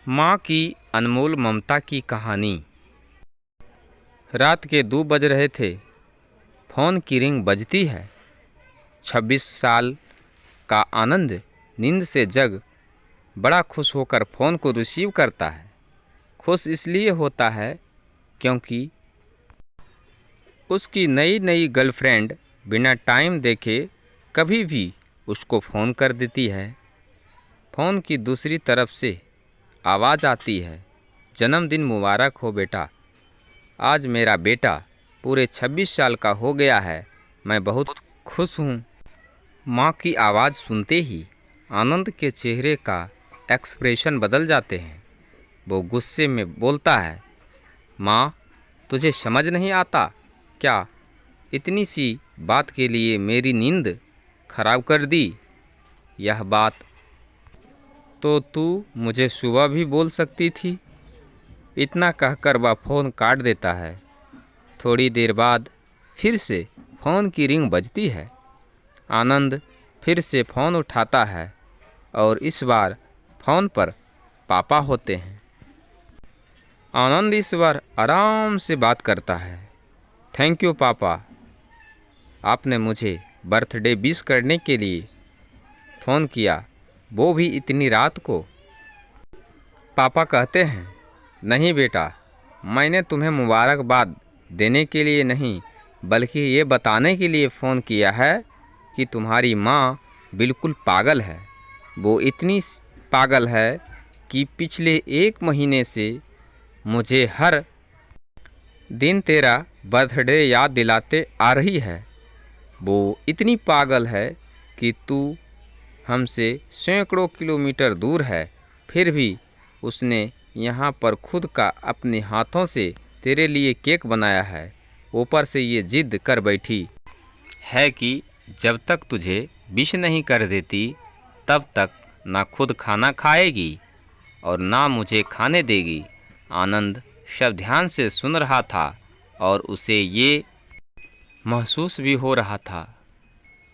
माँ की अनमोल ममता की कहानी। रात के 2 बज रहे थे। फ़ोन की रिंग बजती है। 26 साल का आनंद नींद से जग बड़ा खुश होकर फ़ोन को रिसीव करता है। खुश इसलिए होता है क्योंकि उसकी नई नई गर्लफ्रेंड बिना टाइम देखे कभी भी उसको फ़ोन कर देती है। फ़ोन की दूसरी तरफ से आवाज़ आती है, जन्मदिन मुबारक हो बेटा। आज मेरा बेटा पूरे 26 साल का हो गया है। मैं बहुत खुश हूँ। माँ की आवाज़ सुनते ही आनंद के चेहरे का एक्सप्रेशन बदल जाते हैं। वो गुस्से में बोलता है, माँ तुझे समझ नहीं आता क्या? इतनी सी बात के लिए मेरी नींद खराब कर दी। यह बात तो तू मुझे सुबह भी बोल सकती थी। इतना कहकर वह फ़ोन काट देता है। थोड़ी देर बाद फिर से फ़ोन की रिंग बजती है। आनंद फिर से फ़ोन उठाता है और इस बार फ़ोन पर पापा होते हैं। आनंद इस बार आराम से बात करता है। थैंक यू पापा, आपने मुझे बर्थडे विश करने के लिए फ़ोन किया, वो भी इतनी रात को। पापा कहते हैं, नहीं बेटा, मैंने तुम्हें मुबारकबाद देने के लिए नहीं बल्कि ये बताने के लिए फ़ोन किया है कि तुम्हारी माँ बिल्कुल पागल है। वो इतनी पागल है कि पिछले 1 महीने से मुझे हर दिन तेरा बर्थडे याद दिलाते आ रही है। वो इतनी पागल है कि तू हमसे सैकड़ों किलोमीटर दूर है, फिर भी उसने यहाँ पर खुद का अपने हाथों से तेरे लिए केक बनाया है। ऊपर से ये जिद कर बैठी है कि जब तक तुझे विश नहीं कर देती तब तक ना खुद खाना खाएगी और ना मुझे खाने देगी। आनंद सब ध्यान से सुन रहा था और उसे ये महसूस भी हो रहा था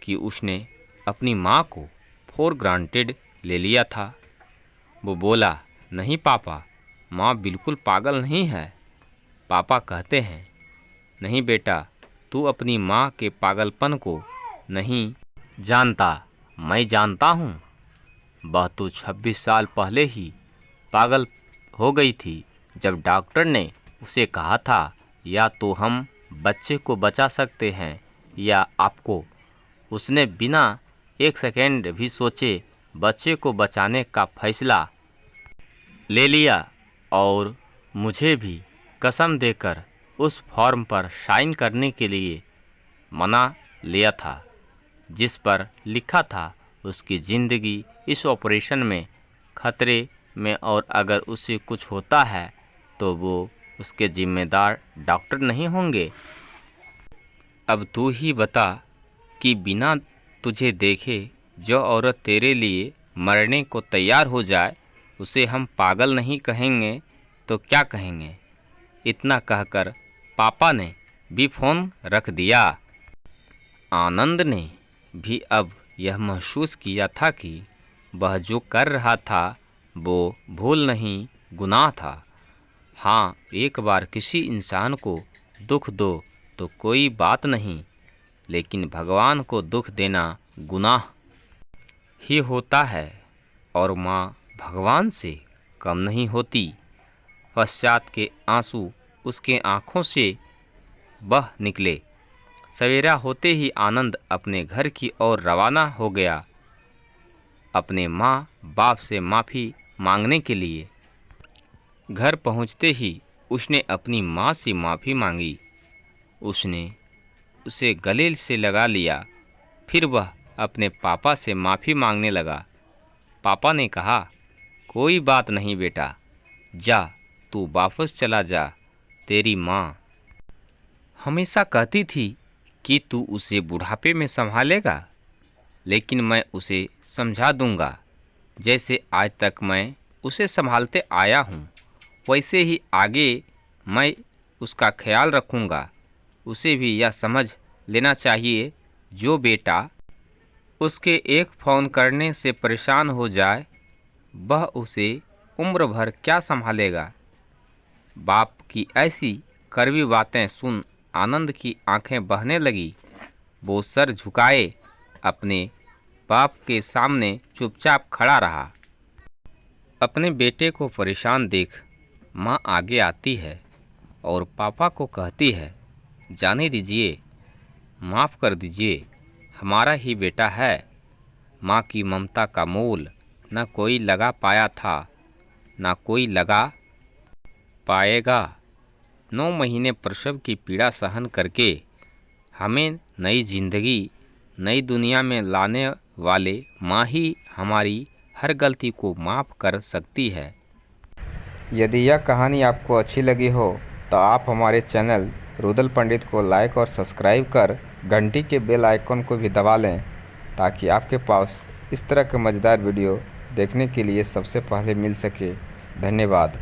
कि उसने अपनी माँ को फॉर ग्रांटेड ले लिया था। वो बोला, नहीं पापा, माँ बिल्कुल पागल नहीं है। पापा कहते हैं, नहीं बेटा, तू अपनी माँ के पागलपन को नहीं जानता। मैं जानता हूँ। वह तो 26 साल पहले ही पागल हो गई थी जब डॉक्टर ने उसे कहा था या तो हम बच्चे को बचा सकते हैं या आपको। उसने बिना 1 सेकेंड भी सोचे बच्चे को बचाने का फैसला ले लिया और मुझे भी कसम देकर उस फॉर्म पर साइन करने के लिए मना लिया था जिस पर लिखा था उसकी ज़िंदगी इस ऑपरेशन में खतरे में और अगर उसे कुछ होता है तो वो उसके जिम्मेदार डॉक्टर नहीं होंगे। अब तू ही बता कि बिना तुझे देखे जो औरत तेरे लिए मरने को तैयार हो जाए उसे हम पागल नहीं कहेंगे तो क्या कहेंगे? इतना कहकर पापा ने भी फ़ोन रख दिया। आनंद ने भी अब यह महसूस किया था कि वह जो कर रहा था वो भूल नहीं, गुनाह था। हाँ, एक बार किसी इंसान को दुख दो तो कोई बात नहीं, लेकिन भगवान को दुख देना गुनाह ही होता है और माँ भगवान से कम नहीं होती। पश्चात के आंसू उसके आँखों से बह निकले। सवेरा होते ही आनंद अपने घर की ओर रवाना हो गया, अपने माँ बाप से माफ़ी मांगने के लिए। घर पहुँचते ही उसने अपनी माँ से माफ़ी मांगी। उसने उसे गले से लगा लिया। फिर वह अपने पापा से माफ़ी मांगने लगा। पापा ने कहा, कोई बात नहीं बेटा, जा तू वापस चला जा। तेरी माँ हमेशा कहती थी कि तू उसे बुढ़ापे में संभालेगा, लेकिन मैं उसे समझा दूंगा। जैसे आज तक मैं उसे संभालते आया हूँ वैसे ही आगे मैं उसका ख्याल रखूँगा। उसे भी यह समझ लेना चाहिए जो बेटा उसके एक फ़ोन करने से परेशान हो जाए वह उसे उम्र भर क्या संभालेगा। बाप की ऐसी कड़वी बातें सुन आनंद की आंखें बहने लगी। वो सर झुकाए अपने बाप के सामने चुपचाप खड़ा रहा। अपने बेटे को परेशान देख माँ आगे आती है और पापा को कहती है, जाने दीजिए, माफ़ कर दीजिए, हमारा ही बेटा है। माँ की ममता का मोल न कोई लगा पाया था, न कोई लगा पाएगा। 9 महीने प्रसव की पीड़ा सहन करके हमें नई जिंदगी, नई दुनिया में लाने वाले माँ ही हमारी हर गलती को माफ़ कर सकती है। यदि यह कहानी आपको अच्छी लगी हो तो आप हमारे चैनल रुदल पंडित को लाइक और सब्सक्राइब कर घंटी के बेल आइकन को भी दबा लें, ताकि आपके पास इस तरह के मज़ेदार वीडियो देखने के लिए सबसे पहले मिल सके। धन्यवाद।